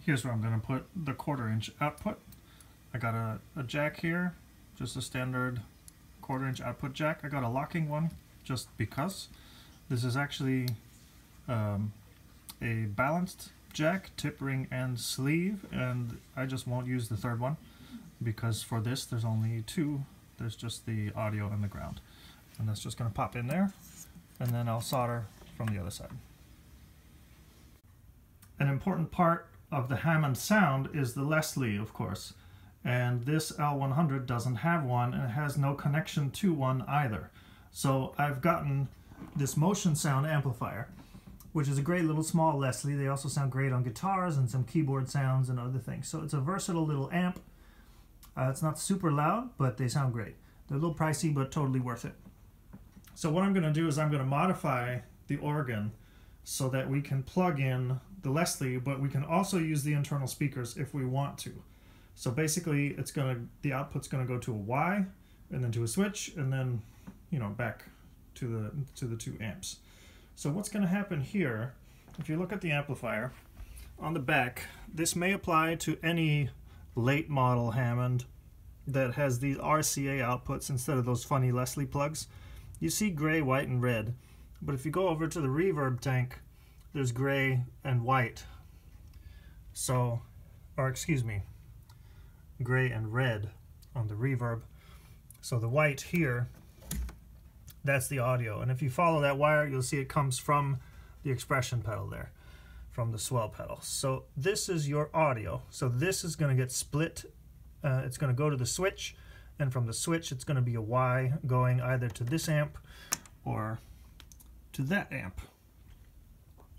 here's where I'm going to put the 1/4" output. I got a jack here, just a standard 1/4" output jack. I got a locking one just because. This is actually a balanced jack, tip, ring, and sleeve, and I just won't use the third one because for this there's only two. There's just the audio and the ground, and that's just going to pop in there, and then I'll solder from the other side. An important part of the Hammond sound is the Leslie, of course, and this L100 doesn't have one, and it has no connection to one either. So I've gotten this motion sound amplifier, which is a great little small Leslie. They also sound great on guitars and some keyboard sounds and other things. So it's a versatile little amp. It's not super loud, but they sound great. They're a little pricey, but totally worth it. So what I'm going to do is I'm going to modify the organ so that we can plug in the Leslie, but we can also use the internal speakers if we want to. So basically, the output's going to go to a Y, and then to a switch, and then, you know, back to the 2 amps. So what's going to happen here, if you look at the amplifier on the back, this may apply to any late model Hammond that has these RCA outputs instead of those funny Leslie plugs. You see gray, white, and red, but if you go over to the reverb tank, there's gray and white. So, or excuse me, gray and red on the reverb. So the white here, that's the audio, and if you follow that wire, you'll see it comes from the expression pedal there, from the swell pedal. So this is your audio. So this is going to get split. It's going to go to the switch, and from the switch it's going to be a Y going either to this amp or to that amp.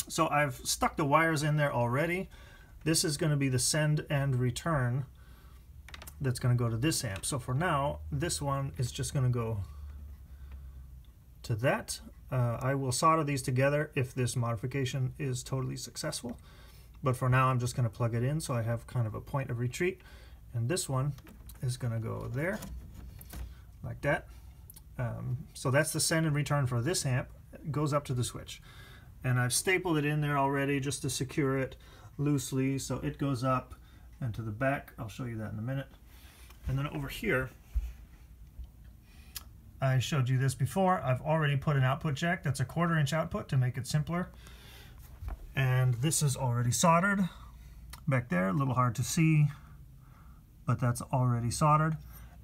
So I've stuck the wires in there already. This is going to be the send and return that's going to go to this amp. So for now, this one is just going to go to that. I will solder these together if this modification is totally successful, but for now I'm just going to plug it in so I have kind of a point of retreat, and this one is going to go there like that. So that's the send and return for this amp. It goes up to the switch, and I've stapled it in there already just to secure it loosely, so it goes up and to the back. I'll show you that in a minute. And then over here, I showed you this before. I've already put an output jack. That's a 1/4" output to make it simpler. And this is already soldered back there. A little hard to see, but that's already soldered.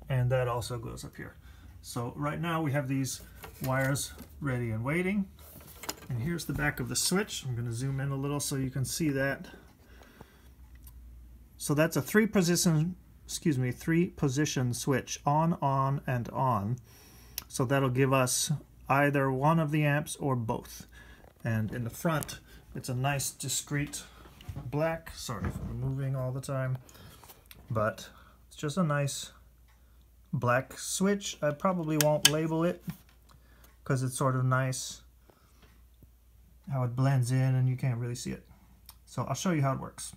And that also goes up here. So right now we have these wires ready and waiting. And here's the back of the switch. I'm going to zoom in a little so you can see that. So that's a 3-position switch, on, and on. So that'll give us either one of the amps or both. And in the front, it's a nice discrete black. Sorry for moving all the time, but it's just a nice black switch. I probably won't label it because it's sort of nice how it blends in and you can't really see it. So I'll show you how it works.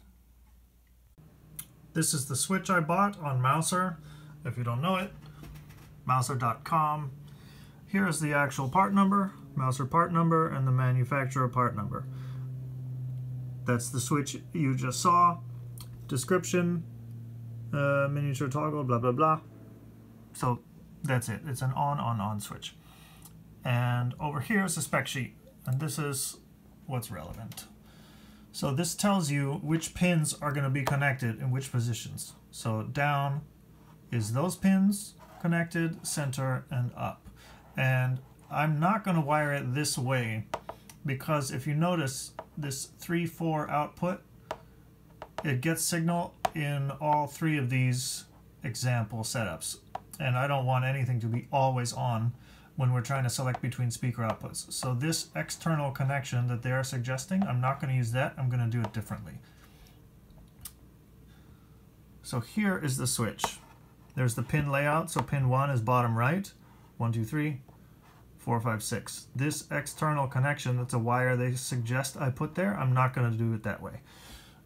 This is the switch I bought on Mouser. If you don't know it, Mouser.com. Here is the actual part number, Mouser part number, and the manufacturer part number. That's the switch you just saw. Description, miniature toggle, blah, blah, blah. So that's it. It's an on switch. And over here is the spec sheet, and this is what's relevant. So this tells you which pins are going to be connected in which positions. So down is those pins connected, center, and up. And I'm not going to wire it this way because if you notice this 3-4 output, it gets signal in all 3 of these example setups. And I don't want anything to be always on when we're trying to select between speaker outputs. So this external connection that they are suggesting, I'm not going to use that. I'm going to do it differently. So here is the switch. There's the pin layout. So pin 1 is bottom right. 1, 2, 3, 4, 5, 6. This external connection, that's a wire they suggest I put there. I'm not going to do it that way.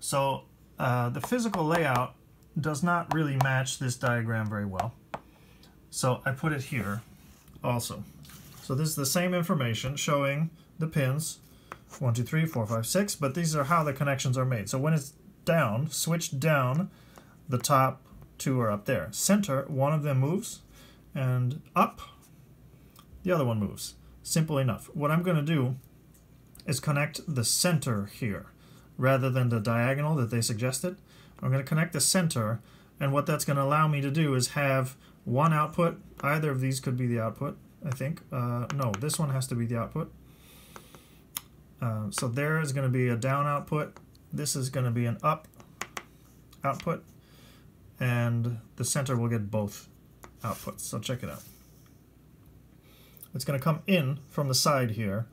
So the physical layout does not really match this diagram very well. So I put it here also. So this is the same information showing the pins 1, 2, 3, 4, 5, 6, but these are how the connections are made. So when it's down, switch down, the top two are up there. Center, one of them moves, and up, the other one moves. Simple enough. What I'm going to do is connect the center here rather than the diagonal that they suggested. I'm going to connect the center, and what that's going to allow me to do is have one output. Either of these could be the output, I think. No, this one has to be the output. So there is going to be a down output. This is going to be an up output, and the center will get both outputs. So check it out. It's going to come in from the side here,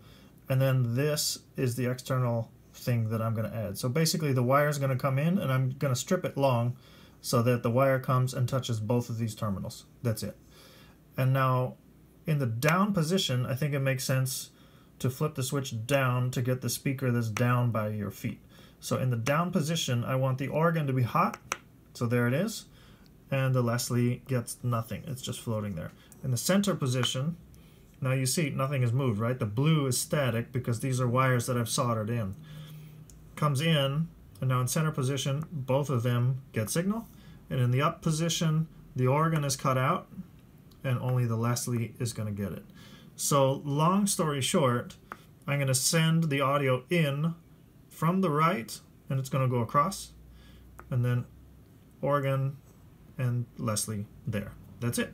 and then this is the external thing that I'm going to add. So basically the wire is going to come in, and I'm going to strip it long so that the wire comes and touches both of these terminals. That's it. And now in the down position, I think it makes sense to flip the switch down to get the speaker that's down by your feet. So in the down position, I want the organ to be hot. So there it is. And the Leslie gets nothing. It's just floating there. In the center position, now you see nothing has moved, right? The blue is static because these are wires that I've soldered in. Comes in, and now in center position, both of them get signal. And in the up position, the organ is cut out, and only the Leslie is going to get it. So long story short, I'm going to send the audio in from the right, and it's going to go across, and then organ and Leslie there. That's it.